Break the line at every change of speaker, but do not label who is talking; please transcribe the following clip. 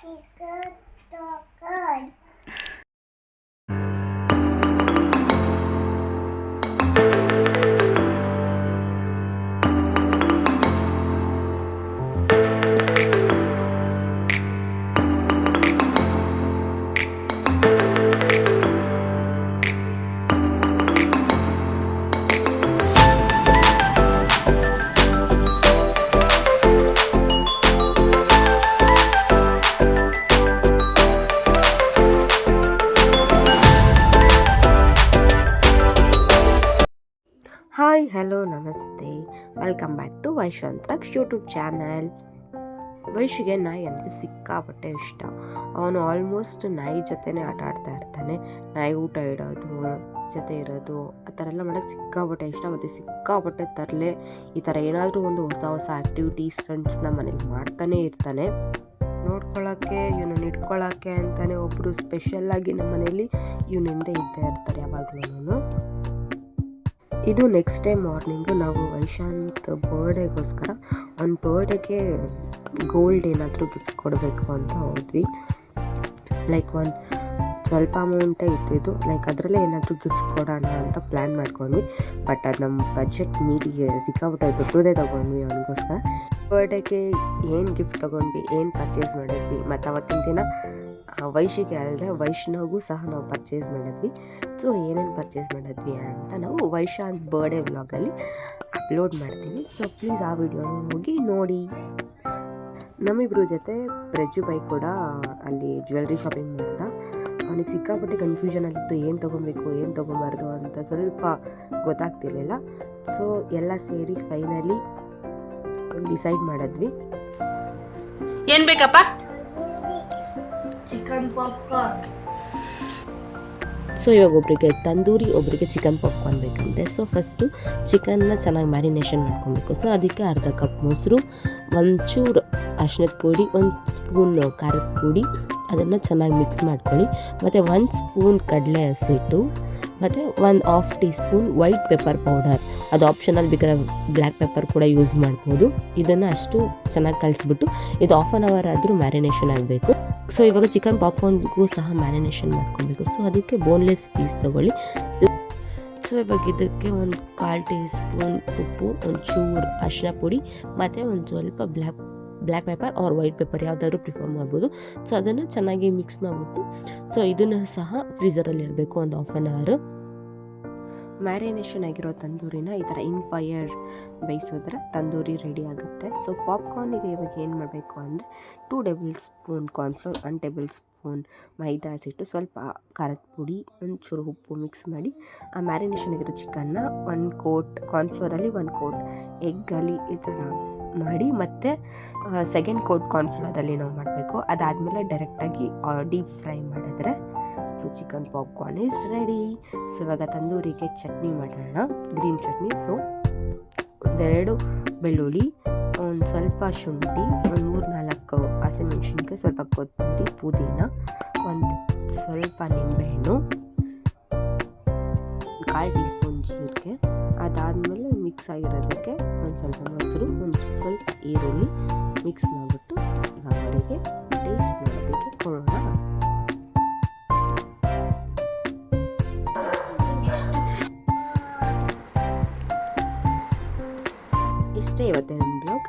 chicken tacos.
Hi hello ನಮಸ್ತೆ, welcome back to ವೈಶಾಂತ್ರಾಕ್ಷ್ YouTube channel. ವೈಶಿಗೆ ನಾಯಿ ಅಂದರೆ ಸಿಕ್ಕಾಪಟ್ಟೆ ಇಷ್ಟ. ಅವನು ಆಲ್ಮೋಸ್ಟ್ ನಾಯಿ ಜೊತೆನೇ ಆಟ ಆಡ್ತಾ ಇರ್ತಾನೆ. ನಾಯಿ ಊಟ ಇಡೋದು, ಜೊತೆ ಇರೋದು, ಆ ಥರ ಎಲ್ಲ ಮಾಡೋಕ್ಕೆ ಸಿಕ್ಕಾಪಟ್ಟೆ ಇಷ್ಟ. ಮತ್ತು ಸಿಕ್ಕಾಪಟ್ಟೆ ತರಲೆ ಈ ಥರ ಏನಾದರೂ ಒಂದು ಹೊಸ ಹೊಸ ಆ್ಯಕ್ಟಿವಿಟೀಸ್ ಫ್ರೆಂಡ್ಸ್ನ ಮನೇಲಿ ಮಾಡ್ತಾನೇ ಇರ್ತಾನೆ. ನೋಡ್ಕೊಳ್ಳೋಕ್ಕೆ ಇವನನ್ನು ಇಟ್ಕೊಳ್ಳೋಕ್ಕೆ ಅಂತಲೇ ಒಬ್ಬರು ಸ್ಪೆಷಲ್ಲಾಗಿ ನಮ್ಮ ಮನೇಲಿ ಇವನ ಹಿಂದೆ ಇದ್ದೇ ಇರ್ತಾರೆ ಯಾವಾಗಲೂ. ಇದು ನೆಕ್ಸ್ಟ್ ಡೇ ಮಾರ್ನಿಂಗು ನಾವು ವೈಶಾಂತ್ ಬರ್ಡೇಗೋಸ್ಕರ ಅವ್ನ ಬರ್ಡೇಗೆ ಗೋಲ್ಡ್ ಏನಾದರೂ ಗಿಫ್ಟ್ ಕೊಡಬೇಕು ಅಂತ ಹೋದ್ವಿ. ಲೈಕ್ ಒಂದು ಸ್ವಲ್ಪ ಅಮೌಂಟೇ ಇದ್ದಿದ್ದು, ಲೈಕ್ ಅದರಲ್ಲೇ ಏನಾದರೂ ಗಿಫ್ಟ್ ಕೊಡೋಣ ಅಂತ ಪ್ಲ್ಯಾನ್ ಮಾಡ್ಕೊಂಡ್ವಿ. ಬಟ್ ಅದು ನಮ್ಮ ಬಜೆಟ್ ಮೀರಿಗೆ ಸಿಕ್ಕಾಬಿಟ್ಟೆ ದೊಡ್ಡದೇ ತೊಗೊಂಡ್ವಿ ಅವನಿಗೋಸ್ಕರ. ಬರ್ಡೇಗೆ ಏನು ಗಿಫ್ಟ್ ತೊಗೊಂಡ್ವಿ, ಏನು ಪರ್ಚೇಸ್ ಮಾಡಿದ್ವಿ, ಮತ್ತು ಅವತ್ತಿನ ದಿನ ವೈಶಿಗೆ ಅಲ್ಲದೆ ವೈಷ್ಣವ್ಗೂ ಸಹ ನಾವು ಪರ್ಚೇಸ್ ಮಾಡಿದ್ವಿ. ಸೊ ಏನೇನು ಪರ್ಚೇಸ್ ಮಾಡಿದ್ವಿ ಅಂತ ನಾವು ವೈಶಾಂತ್ ಬರ್ಡೇ ವ್ಲಾಗಲ್ಲಿ ಅಪ್ಲೋಡ್ ಮಾಡ್ತೀನಿ. ಸೊ ಪ್ಲೀಸ್ ಆ ವಿಡಿಯೋನ ಹೋಗಿ ನೋಡಿ. ನಮ್ಮಿಬ್ಬರ ಜೊತೆ ಪ್ರಜ್ಜು ಬೈ ಕೂಡ ಅಲ್ಲಿ ಜ್ಯುವೆಲ್ರಿ ಶಾಪಿಂಗ್ ಮಾಡ್ದ. ಅವನಿಗೆ ಸಿಕ್ಕಾಪಟ್ಟೆ ಕನ್ಫ್ಯೂಷನಲ್ಲಿತ್ತು, ಏನು ತೊಗೊಬೇಕು ಏನು ತೊಗೊಬಾರ್ದು ಅಂತ ಸ್ವಲ್ಪ ಗೊತ್ತಾಗ್ತಿರ್ಲಿಲ್ಲ. ಸೊ ಎಲ್ಲ ಸೇರಿ ಫೈನಲಿ ಡಿಸೈಡ್ ಮಾಡಿದ್ವಿ.
ಏನು ಬೇಕಪ್ಪ?
Chicken popcorn.
ಸೊ ಇವಾಗ ಒಬ್ಬರಿಗೆ ತಂದೂರಿ, ಒಬ್ಬರಿಗೆ ಚಿಕನ್ ಪಾಪ್ಕಾರ್ನ್ ಬೇಕಂತೆ. ಸೊ ಫಸ್ಟು ಚಿಕನ್ನ ಚೆನ್ನಾಗಿ ಮ್ಯಾರಿನೇಷನ್ ಮಾಡ್ಕೊಬೇಕು. ಸೊ ಅದಕ್ಕೆ ಅರ್ಧ ಕಪ್ ಮೊಸರು, ಒಂಚೂರು ಅರಿಶಿನದ ಪುಡಿ, 1 ಸ್ಪೂನ್ ಖಾರದ ಪುಡಿ, ಅದನ್ನು ಚೆನ್ನಾಗಿ ಮಿಕ್ಸ್ ಮಾಡ್ಕೊಳ್ಳಿ. ಮತ್ತು 1 ಸ್ಪೂನ್ ಕಡಲೆ ಹಸಿಟ್ಟು, ಮತ್ತು 1/2 tea spoon white pepper powder. ಅದು ಆಪ್ಷನಲ್, ಬೇಕಾದ್ರೆ ಬ್ಲ್ಯಾಕ್ ಪೆಪ್ಪರ್ ಕೂಡ ಯೂಸ್ ಮಾಡ್ಬೋದು. ಇದನ್ನು ಅಷ್ಟು ಚೆನ್ನಾಗಿ ಕಲಿಸ್ಬಿಟ್ಟು ಇದು 1/2 ಅವರ್ ಆದರೂ ಮ್ಯಾರಿನೇಷನ್ ಆಗಬೇಕು. ಸೊ ಇವಾಗ ಚಿಕನ್ ಪಾಪ್ಕಾರ್ನ್ಗೂ ಸಹ ಮ್ಯಾರಿನೇಷನ್ ಮಾಡ್ಕೊಬೇಕು. ಸೊ ಅದಕ್ಕೆ ಬೋನ್ಲೆಸ್ ಪೀಸ್ ತೊಗೊಳ್ಳಿ. ಸೊ ಇವಾಗ ಇದಕ್ಕೆ 1/4 ಟೀ ಸ್ಪೂನ್ ಉಪ್ಪು, ಒಂಚೂರು ಅರಿಶಿನ ಪುಡಿ, ಮತ್ತು ಒಂದು ಸ್ವಲ್ಪ black pepper or white pepper ಯಾವುದಾದ್ರೂ ಪ್ರಿಫರ್ ಮಾಡ್ಬೋದು. ಸೊ ಅದನ್ನು ಚೆನ್ನಾಗಿ ಮಿಕ್ಸ್ ಮಾಡಿಬಿಟ್ಟು ಸೊ ಇದನ್ನು ಸಹ ಫ್ರೀಝರಲ್ಲಿ ಇಡಬೇಕು ಒಂದು 1/2 ಅವರ್. ಮ್ಯಾರಿನೇಷನ್ ಆಗಿರೋ ತಂದೂರಿನ ಈ ಥರ ಇನ್ ಫೈರ್ ಬೇಯಿಸಿದ್ರೆ ತಂದೂರಿ ರೆಡಿ ಆಗುತ್ತೆ. ಸೊ ಪಾಪ್ಕಾರ್ನಿಗೆ ಇವಾಗ ಏನು ಮಾಡಬೇಕು ಅಂದರೆ 2 tablespoon cornflour, 1 tablespoon maida ಹಸಿಟ್ಟು, ಸ್ವಲ್ಪ ಖಾರದ ಪುಡಿ, ಒಂಚೂರು ಉಪ್ಪು ಮಿಕ್ಸ್ ಮಾಡಿ ಆ ಮ್ಯಾರಿನೇಷನ್ ಆಗಿರೋ ಚಿಕನ್ನ 1 ಕೋಟ್ ಕಾರ್ನ್ಫ್ಲೋರಲ್ಲಿ, 1 ಕೋಟ್ ಎಗ್ಗಲ್ಲಿ ಈ ಥರ ಮಾಡಿ, ಮತ್ತು ಸೆಕೆಂಡ್ ಕೋಟ್ ಕಾರ್ನ್ಫ್ಲೋರಲ್ಲಿ ನಾವು ಮಾಡಬೇಕು. ಅದಾದಮೇಲೆ ಡೈರೆಕ್ಟಾಗಿ ಡೀಪ್ ಫ್ರೈ ಮಾಡಿದ್ರೆ so chicken popcorn is ready. So ಇವಾಗ ತಂದೂರಿಗೆ ಚಟ್ನಿ ಮಾಡೋಣ, ಗ್ರೀನ್ ಚಟ್ನಿ. ಸೊ 2 ಬೆಳ್ಳುಳ್ಳಿ, ಒಂದು ಸ್ವಲ್ಪ ಶುಂಠಿ, ಒಂದು 3-4 ಹಸಿಮೆಣ್ಸಿನ್ಕಾಯಿ, ಸ್ವಲ್ಪ ಕೊತ್ತಂಬರಿ, ಪುದೀನ, ಒಂದು ಸ್ವಲ್ಪ ನಿಂಬೆಹಣ್ಣು, 1/4 ಟೀ ಸ್ಪೂನ್ ಜೀರಿಗೆ. ಅದಾದಮೇಲೆ ಮಿಕ್ಸ್ ಆಗಿರೋದಕ್ಕೆ ಒಂದು ಸ್ವಲ್ಪ ಮೊಸರು, ಒಂದು ಸ್ವಲ್ಪ ಈರುಳ್ಳಿ ಮಿಕ್ಸ್ ಮಾಡಿಬಿಟ್ಟು ಇವಾಗ ಅವರಿಗೆ ಟೇಸ್ಟ್ ಮಾಡೋದಕ್ಕೆ ಕೊಡೋಣ. ಇಷ್ಟೇ ಇವತ್ತಿನ ಬ್ಲಾಗ್.